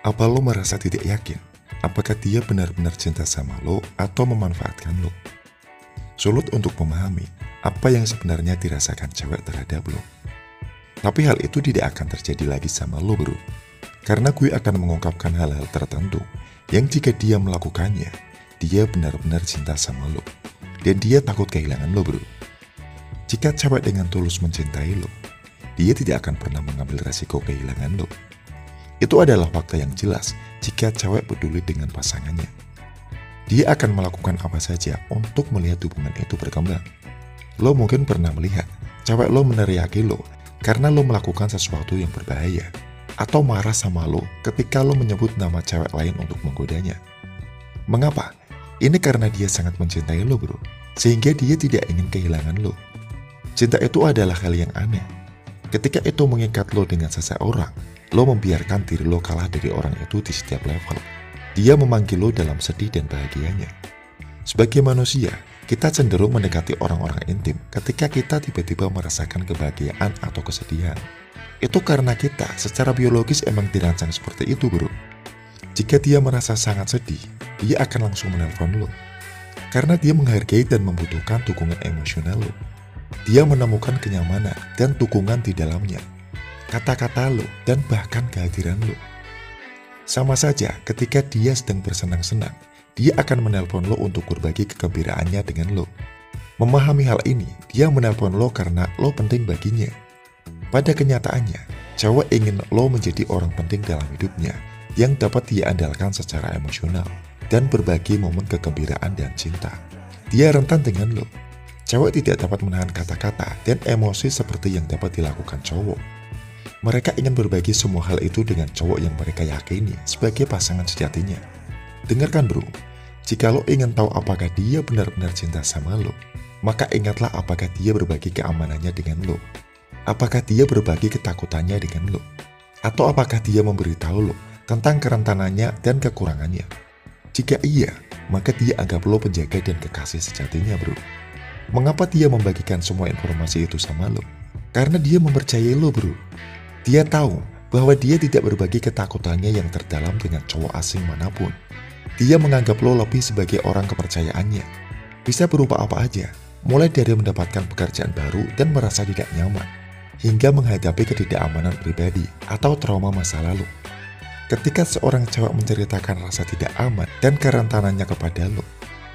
Apa lo merasa tidak yakin? Apakah dia benar-benar cinta sama lo atau memanfaatkan lo? Sulit untuk memahami apa yang sebenarnya dirasakan cewek terhadap lo. Tapi hal itu tidak akan terjadi lagi sama lo, bro. Karena gue akan mengungkapkan hal-hal tertentu yang jika dia melakukannya, dia benar-benar cinta sama lo. Dan dia takut kehilangan lo, bro. Jika cewek dengan tulus mencintai lo, dia tidak akan pernah mengambil resiko kehilangan lo. Itu adalah fakta yang jelas jika cewek peduli dengan pasangannya. Dia akan melakukan apa saja untuk melihat hubungan itu berkembang. Lo mungkin pernah melihat cewek lo meneriaki lo karena lo melakukan sesuatu yang berbahaya, atau marah sama lo ketika lo menyebut nama cewek lain untuk menggodanya. Mengapa? Ini karena dia sangat mencintai lo, bro, sehingga dia tidak ingin kehilangan lo. Cinta itu adalah hal yang aneh. Ketika itu mengikat lo dengan seseorang, lo membiarkan diri lo kalah dari orang itu di setiap level. Dia memanggil lo dalam sedih dan bahagianya. Sebagai manusia, kita cenderung mendekati orang-orang intim ketika kita tiba-tiba merasakan kebahagiaan atau kesedihan. Itu karena kita secara biologis emang dirancang seperti itu, bro. Jika dia merasa sangat sedih, dia akan langsung menelpon lo. Karena dia menghargai dan membutuhkan dukungan emosional lo. Dia menemukan kenyamanan dan dukungan di dalamnya, kata-kata lo, dan bahkan kehadiran lo. Sama saja ketika dia sedang bersenang-senang, dia akan menelpon lo untuk berbagi kegembiraannya dengan lo. Memahami hal ini, dia menelpon lo karena lo penting baginya. Pada kenyataannya, cewek ingin lo menjadi orang penting dalam hidupnya yang dapat dia andalkan secara emosional dan berbagi momen kegembiraan dan cinta. Dia rentan dengan lo. Cewek tidak dapat menahan kata-kata dan emosi seperti yang dapat dilakukan cowok. Mereka ingin berbagi semua hal itu dengan cowok yang mereka yakini sebagai pasangan sejatinya. Dengarkan, bro, jika lo ingin tahu apakah dia benar-benar cinta sama lo, maka ingatlah apakah dia berbagi keamanannya dengan lo. Apakah dia berbagi ketakutannya dengan lo? Atau apakah dia memberitahu lo tentang kerentanannya dan kekurangannya? Jika iya, maka dia anggap lo penjaga dan kekasih sejatinya, bro. Mengapa dia membagikan semua informasi itu sama lo? Karena dia mempercayai lo, bro. Dia tahu bahwa dia tidak berbagi ketakutannya yang terdalam dengan cowok asing manapun. Dia menganggap lo lebih sebagai orang kepercayaannya. Bisa berupa apa aja, mulai dari mendapatkan pekerjaan baru dan merasa tidak nyaman, hingga menghadapi ketidakamanan pribadi atau trauma masa lalu. Ketika seorang cewek menceritakan rasa tidak aman dan kerentanannya kepada lo,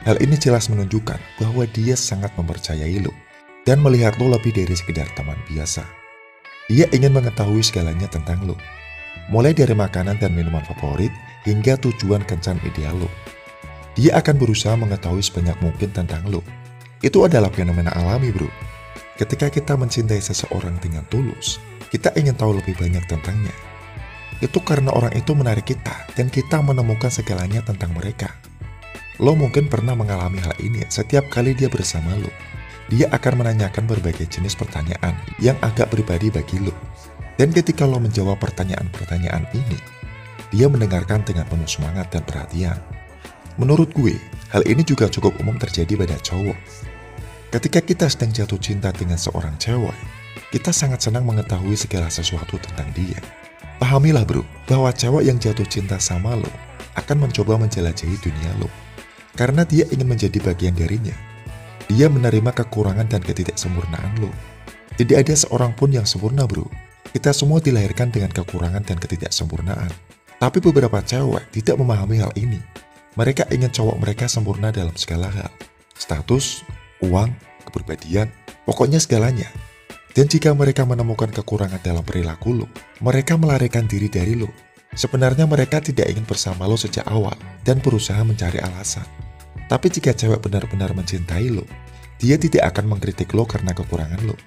hal ini jelas menunjukkan bahwa dia sangat mempercayai lo dan melihat lo lebih dari sekedar teman biasa. Dia ingin mengetahui segalanya tentang lo, mulai dari makanan dan minuman favorit hingga tujuan kencan ideal lo. Dia akan berusaha mengetahui sebanyak mungkin tentang lo. Itu adalah fenomena alami, bro. Ketika kita mencintai seseorang dengan tulus, kita ingin tahu lebih banyak tentangnya. Itu karena orang itu menarik kita dan kita menemukan segalanya tentang mereka. Lo mungkin pernah mengalami hal ini setiap kali dia bersama lo. Dia akan menanyakan berbagai jenis pertanyaan yang agak pribadi bagi lo. Dan ketika lo menjawab pertanyaan-pertanyaan ini, dia mendengarkan dengan penuh semangat dan perhatian. Menurut gue, hal ini juga cukup umum terjadi pada cowok. Ketika kita sedang jatuh cinta dengan seorang cewek, kita sangat senang mengetahui segala sesuatu tentang dia. Pahamilah, bro, bahwa cewek yang jatuh cinta sama lo akan mencoba menjelajahi dunia lo. Karena dia ingin menjadi bagian darinya. Dia menerima kekurangan dan ketidaksempurnaan lo. Tidak ada seorang pun yang sempurna, bro. Kita semua dilahirkan dengan kekurangan dan ketidaksempurnaan. Tapi beberapa cewek tidak memahami hal ini. Mereka ingin cowok mereka sempurna dalam segala hal. Status, uang, kepribadian, pokoknya segalanya. Dan jika mereka menemukan kekurangan dalam perilaku lo, mereka melarikan diri dari lo. Sebenarnya mereka tidak ingin bersama lo sejak awal dan berusaha mencari alasan. Tapi jika cewek benar-benar mencintai lo, dia tidak akan mengkritik lo karena kekurangan lo,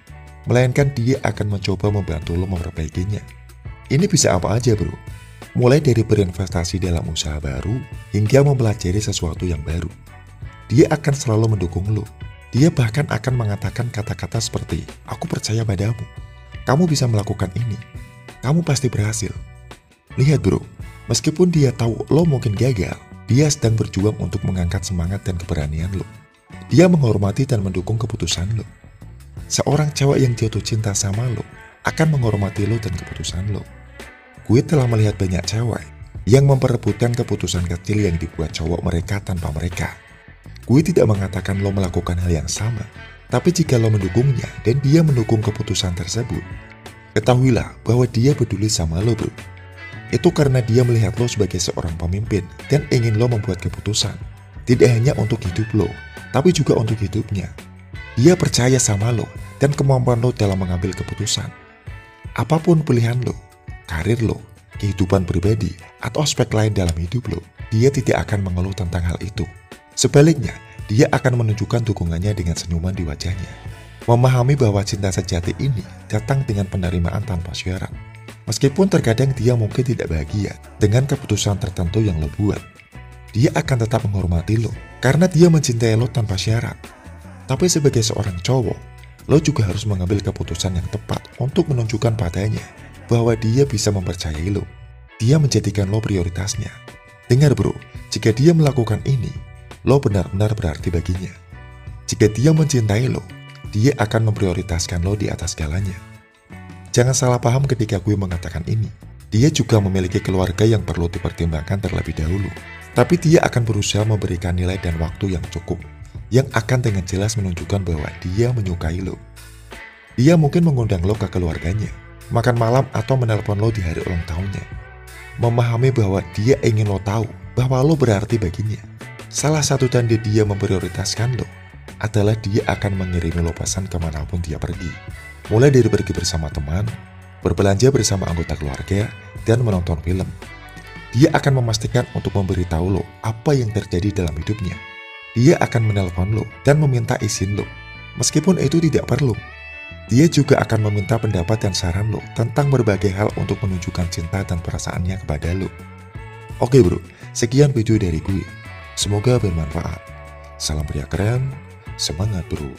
melainkan dia akan mencoba membantu lo memperbaikinya. Ini bisa apa aja, bro. Mulai dari berinvestasi dalam usaha baru hingga mempelajari sesuatu yang baru. Dia akan selalu mendukung lo. Dia bahkan akan mengatakan kata-kata seperti, "Aku percaya padamu. Kamu bisa melakukan ini. Kamu pasti berhasil." Lihat, bro, meskipun dia tahu lo mungkin gagal, dia sedang berjuang untuk mengangkat semangat dan keberanian lo. Dia menghormati dan mendukung keputusan lo. Seorang cewek yang jatuh cinta sama lo akan menghormati lo dan keputusan lo. Gue telah melihat banyak cewek yang memperebutkan keputusan kecil yang dibuat cowok mereka tanpa mereka. Gue tidak mengatakan lo melakukan hal yang sama, tapi jika lo mendukungnya dan dia mendukung keputusan tersebut, ketahuilah bahwa dia peduli sama lo, bro. Itu karena dia melihat lo sebagai seorang pemimpin dan ingin lo membuat keputusan. Tidak hanya untuk hidup lo, tapi juga untuk hidupnya. Dia percaya sama lo dan kemampuan lo dalam mengambil keputusan. Apapun pilihan lo, karir lo, kehidupan pribadi, atau aspek lain dalam hidup lo, dia tidak akan mengeluh tentang hal itu. Sebaliknya, dia akan menunjukkan dukungannya dengan senyuman di wajahnya. Memahami bahwa cinta sejati ini datang dengan penerimaan tanpa syarat. Meskipun terkadang dia mungkin tidak bahagia dengan keputusan tertentu yang lo buat, dia akan tetap menghormati lo karena dia mencintai lo tanpa syarat. Tapi sebagai seorang cowok, lo juga harus mengambil keputusan yang tepat untuk menunjukkan padanya bahwa dia bisa mempercayai lo. Dia menjadikan lo prioritasnya. Dengar bro, jika dia melakukan ini, lo benar-benar berarti baginya. Jika dia mencintai lo, dia akan memprioritaskan lo di atas segalanya. Jangan salah paham ketika gue mengatakan ini. Dia juga memiliki keluarga yang perlu dipertimbangkan terlebih dahulu. Tapi dia akan berusaha memberikan nilai dan waktu yang cukup, yang akan dengan jelas menunjukkan bahwa dia menyukai lo. Dia mungkin mengundang lo ke keluarganya, makan malam atau menelpon lo di hari ulang tahunnya. Memahami bahwa dia ingin lo tahu bahwa lo berarti baginya. Salah satu tanda dia memprioritaskan lo adalah dia akan mengirimi lo pesan kemanapun dia pergi. Mulai dari pergi bersama teman, berbelanja bersama anggota keluarga, dan menonton film. Dia akan memastikan untuk memberitahu lo apa yang terjadi dalam hidupnya. Dia akan menelpon lo dan meminta izin lo, meskipun itu tidak perlu. Dia juga akan meminta pendapat dan saran lo tentang berbagai hal untuk menunjukkan cinta dan perasaannya kepada lo. Oke bro, sekian video dari gue. Semoga bermanfaat. Salam pria keren, semangat bro.